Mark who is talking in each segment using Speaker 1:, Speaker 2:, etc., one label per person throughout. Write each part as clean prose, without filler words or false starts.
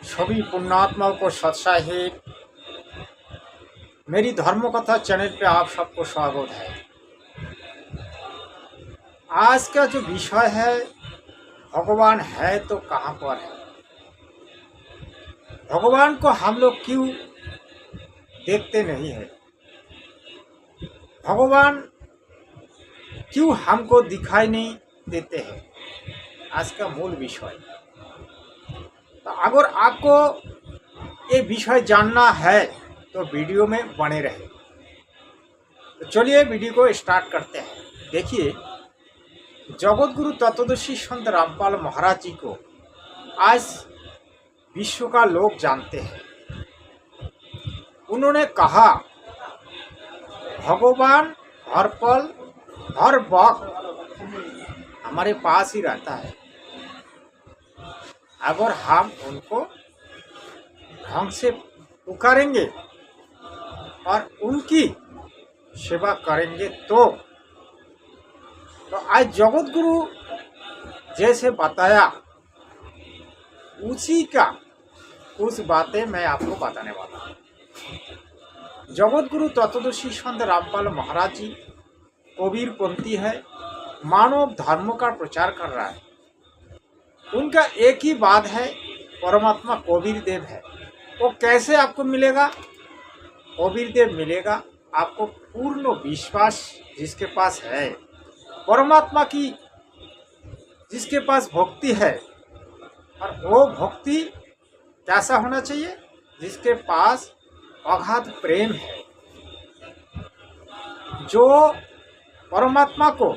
Speaker 1: सभी पुण्यात्माओं को सत्साहित मेरी धर्म कथा चैनल पे आप सबको स्वागत है। आज का जो विषय है, भगवान है तो कहाँ पर है। भगवान को हम लोग क्यों देखते नहीं है, भगवान क्यों हमको दिखाई नहीं देते हैं, आज का मूल विषय। तो अगर आपको ये विषय जानना है तो वीडियो में बने रहे। तो चलिए वीडियो को स्टार्ट करते हैं। देखिए, जगत गुरु तत्वदर्शी संत रामपाल महाराज जी को आज विश्व का लोग जानते हैं। उन्होंने कहा, भगवान हर पल हर वक्त हमारे पास ही रहता है, अगर हम उनको ढंग से पुकारेंगे और उनकी सेवा करेंगे तो आज जगत गुरु जैसे बताया उसी का कुछ बातें मैं आपको बताने वाला हूँ। जगत गुरु तत्वदर्शी संत रामपाल महाराज जी कबीरपंथी है, मानव धर्म का प्रचार कर रहा है। उनका एक ही बात है, परमात्मा कबीर देव है। वो कैसे आपको मिलेगा? कबीर देव मिलेगा आपको पूर्ण विश्वास जिसके पास है, परमात्मा की जिसके पास भक्ति है। और वो भक्ति कैसा होना चाहिए? जिसके पास अगाध प्रेम है, जो परमात्मा को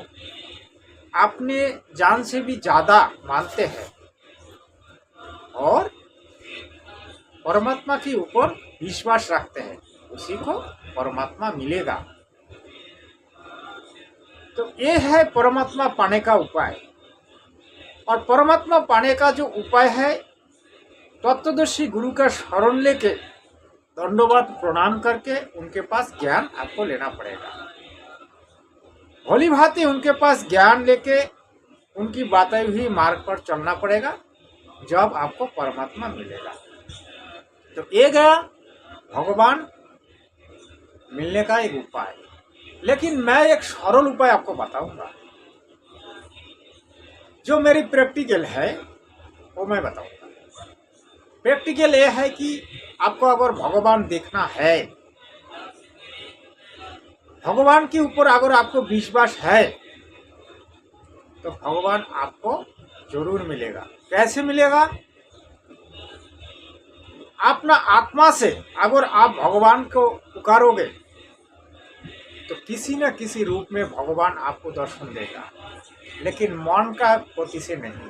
Speaker 1: अपने जान से भी ज़्यादा मानते हैं और परमात्मा के ऊपर विश्वास रखते हैं, उसी को परमात्मा मिलेगा। तो ये है परमात्मा पाने का उपाय। और परमात्मा पाने का जो उपाय है, तत्वदर्शी गुरु का शरण लेके दंडवत प्रणाम करके उनके पास ज्ञान आपको लेना पड़ेगा। भली भांति उनके पास ज्ञान लेके उनकी बताई हुई मार्ग पर चलना पड़ेगा, जब आपको परमात्मा मिलेगा। तो ये गया भगवान मिलने का एक उपाय। लेकिन मैं एक सरल उपाय आपको बताऊंगा, जो मेरी प्रैक्टिकल है वो मैं बताऊंगा। प्रैक्टिकल ये है कि आपको अगर भगवान देखना है, भगवान के ऊपर अगर आपको विश्वास है, तो भगवान आपको जरूर मिलेगा। कैसे मिलेगा? अपना आत्मा से अगर आप भगवान को पुकारोगे तो किसी न किसी रूप में भगवान आपको दर्शन देगा, लेकिन मन का गति से नहीं,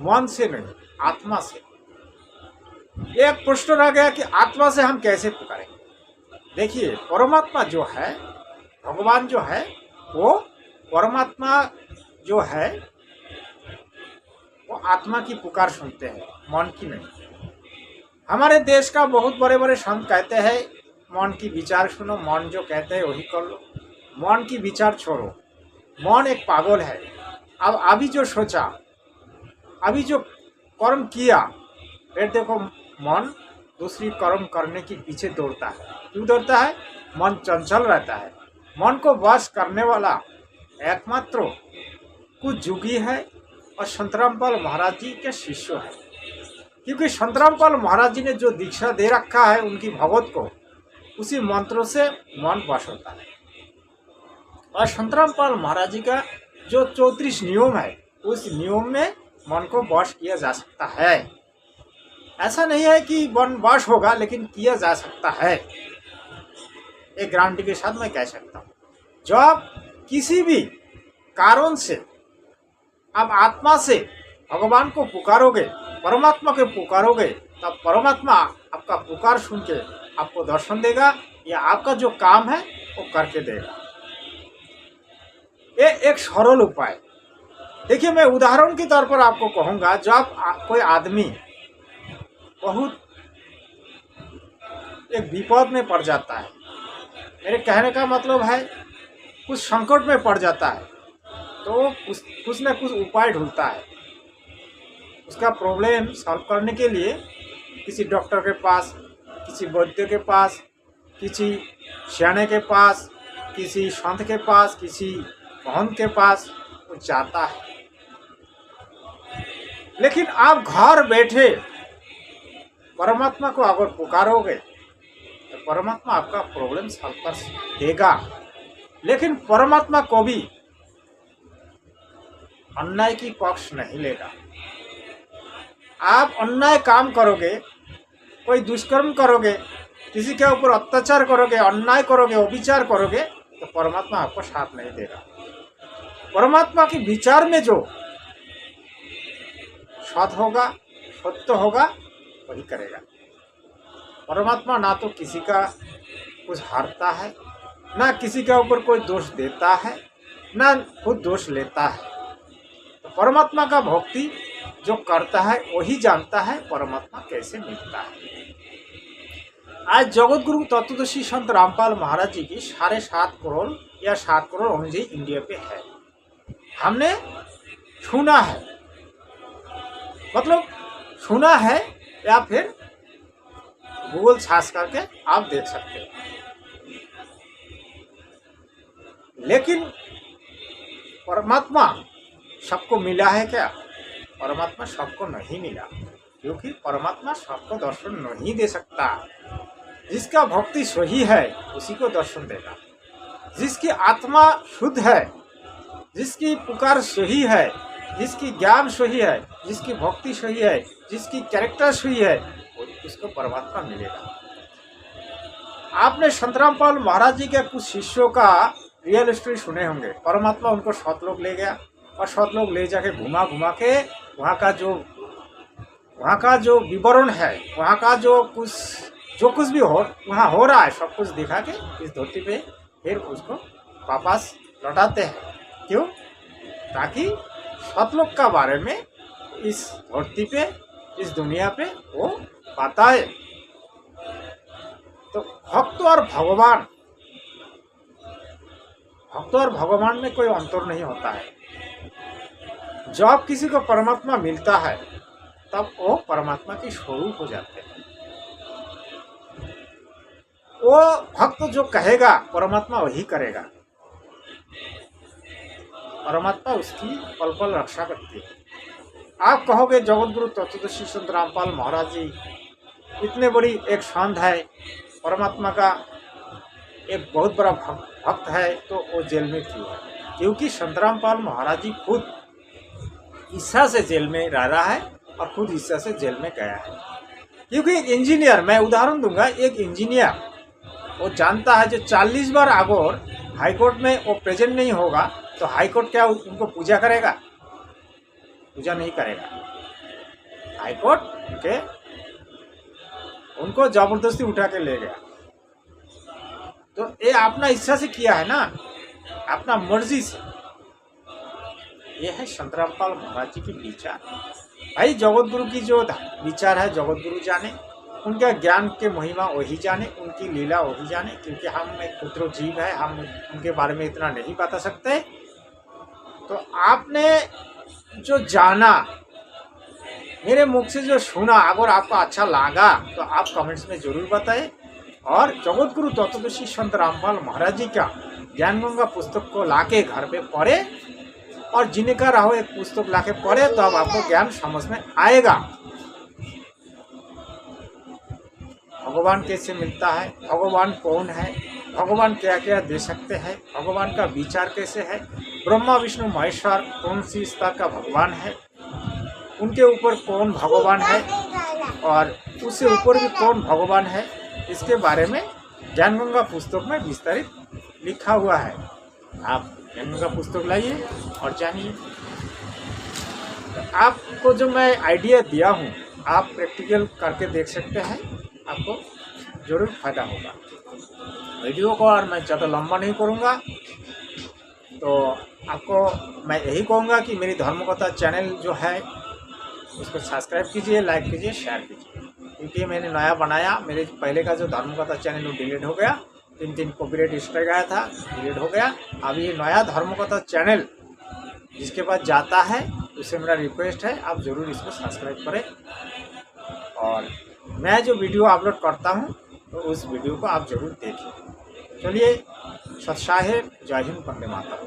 Speaker 1: मन से नहीं, आत्मा से। एक प्रश्न रह गया कि आत्मा से हम कैसे पुकारेंगे। देखिए, परमात्मा जो है, भगवान जो है, वो परमात्मा जो है वो आत्मा की पुकार सुनते हैं, मन की नहीं। हमारे देश का बहुत बड़े बड़े संत कहते हैं, मन की विचार सुनो, मन जो कहते हैं वही कर लो, मन की विचार छोड़ो। मन एक पागल है। अब अभी जो सोचा, अभी जो कर्म किया, फिर देखो मन दूसरी कर्म करने के पीछे दौड़ता है। क्यों दौड़ता है? मन चंचल रहता है। मन को वश करने वाला एकमात्र कुछ जुगी है और संत रामपाल महाराज जी के शिष्य है। क्योंकि संत रामपाल महाराज जी ने जो दीक्षा दे रखा है उनकी भगवत को, उसी मंत्रों से मन वश होता है। और संत रामपाल महाराज जी का जो 34 नियम है, उस नियम में मन को वश किया जा सकता है। ऐसा नहीं है कि मन वश होगा, लेकिन किया जा सकता है। एक गारंटी के साथ मैं कह सकता हूँ, जब किसी भी कारण से आप आत्मा से भगवान को पुकारोगे, परमात्मा को पुकारोगे, तब परमात्मा आपका पुकार सुन के आपको दर्शन देगा, या आपका जो काम है वो करके देगा। ये एक सरल उपाय। देखिए, मैं उदाहरण के तौर पर आपको कहूँगा, जब कोई आदमी बहुत एक विपद में पड़ जाता है, मेरे कहने का मतलब है कुछ संकट में पड़ जाता है, तो कुछ न कुछ उपाय ढूंढता है। उसका प्रॉब्लम सॉल्व करने के लिए किसी डॉक्टर के पास, किसी वैद्य के पास, किसी सियाने के पास, किसी संत के पास, किसी महंत के पास वो जाता है। लेकिन आप घर बैठे परमात्मा को अगर पुकारोगे तो परमात्मा आपका प्रॉब्लम सॉल्व कर देगा। लेकिन परमात्मा को भी अन्याय की पक्ष नहीं लेगा। आप अन्याय काम करोगे, कोई दुष्कर्म करोगे, किसी के ऊपर अत्याचार करोगे, अन्याय करोगे, अविचार करोगे तो परमात्मा आपको साथ नहीं देगा। परमात्मा के विचार में जो सत होगा, सत्य होगा, वही करेगा। परमात्मा ना तो किसी का कुछ हारता है, ना किसी के ऊपर कोई दोष देता है, ना खुद दोष लेता है। तो परमात्मा का भक्ति जो करता है वही जानता है परमात्मा कैसे मिलता है। आज जगत गुरु तत्वदर्शी संत रामपाल महाराज जी की 7.5 करोड़ या 7 करोड़ अनुयायी इंडिया पे है। हमने सुना है, मतलब सुना है या फिर गूगल सर्च करके आप देख सकते हैं। लेकिन परमात्मा सबको मिला है क्या? परमात्मा सबको नहीं मिला, क्योंकि परमात्मा सबको दर्शन नहीं दे सकता। जिसका भक्ति सही है उसी को दर्शन देगा। जिसकी आत्मा शुद्ध है, जिसकी पुकार सही है, जिसकी ज्ञान सही है, जिसकी भक्ति सही है, जिसकी कैरेक्टर सही है, उसको परमात्मा मिलेगा। आपने संत रामपाल महाराज जी के कुछ शिष्यों का रियल स्टोरी सुने होंगे। परमात्मा उनको सतलोक ले गया और सतलोक ले जाके घुमा घुमा के वहाँ का जो विवरण है, वहाँ का जो कुछ भी वहाँ हो रहा है, सब कुछ दिखा के इस धरती पे फिर उसको वापस लौटाते हैं। क्यों? ताकि सतलोक का बारे में इस धरती पे, इस दुनिया पे वो बताए। तो भक्त और भगवान में कोई अंतर नहीं होता है। जब किसी को परमात्मा मिलता है तब वो परमात्मा के स्वरूप हो जाते हैं। वो भक्त जो कहेगा परमात्मा वही करेगा। परमात्मा उसकी पल पल रक्षा करती है। आप कहोगे जगत गुरु तत्वदर्शी संत रामपाल महाराज जी इतने बड़ी एक संत है, परमात्मा का एक बहुत बड़ा भक्त है, तो वो जेल में क्यों है? क्योंकि संत रामपाल महाराज जी खुद ईसा से जेल में रह रहा है और खुद ईसा से जेल में गया है। क्योंकि एक इंजीनियर, मैं उदाहरण दूंगा, एक इंजीनियर वो जानता है जो 40 बार अगर हाईकोर्ट में वो प्रेजेंट नहीं होगा तो हाईकोर्ट क्या उनको पूजा करेगा? पूजा नहीं करेगा। हाईकोर्ट उनको जबरदस्ती उठा के ले गया। तो ये अपना इच्छा से किया है ना, अपना मर्जी से। ये है संत रामपाल महाराज जी की विचार। भाई जगत गुरु की जो विचार है जगत गुरु जाने, उनका ज्ञान के महिमा वही जाने, उनकी लीला वही जाने। क्योंकि हम एक क्षुद्र जीव है, हम उनके बारे में इतना नहीं बता सकते। तो आपने जो जाना, मेरे मुख से जो सुना, अगर आपको अच्छा लगा तो आप कमेंट्स में जरूर बताएं। और जगत गुरु तत्वदर्शी संत रामपाल महाराज जी का ज्ञान गंगा पुस्तक को लाके घर पे पढ़े, और जिनका रहो एक पुस्तक लाके पढ़े, तो अब आपको ज्ञान समझ में आएगा। भगवान कैसे मिलता है, भगवान कौन है, भगवान क्या क्या दे सकते हैं, भगवान का विचार कैसे है, ब्रह्मा विष्णु महेश्वर कौन सी स्तर का भगवान है, उनके ऊपर कौन भगवान है और उससे ऊपर भी कौन भगवान है, इसके बारे में ज्ञान गंगा पुस्तक में विस्तारित लिखा हुआ है। आप ज्ञान गंगा पुस्तक लाइए और जानिए। आपको जो मैं आइडिया दिया हूँ आप प्रैक्टिकल करके देख सकते हैं, आपको जरूर फायदा होगा। वीडियो को और मैं ज़्यादा लंबा नहीं करूँगा, तो आपको मैं यही कहूँगा कि मेरी धर्मकथा चैनल जो है उसको सब्सक्राइब कीजिए, लाइक कीजिए, शेयर कीजिए। क्योंकि मैंने नया बनाया, मेरे पहले का जो धर्मकथा चैनल वो डिलीट हो गया, 3 कॉपीराइट स्ट्राइक आया था, डिलीट हो गया। अब ये नया धर्मकथा चैनल जिसके पास जाता है उससे मेरा रिक्वेस्ट है आप ज़रूर इसको सब्सक्राइब करें। और मैं जो वीडियो अपलोड करता हूँ तो उस वीडियो को आप जरूर देखें। चलिए, सत्साहेब, जय हिंद, वंदे मातरम।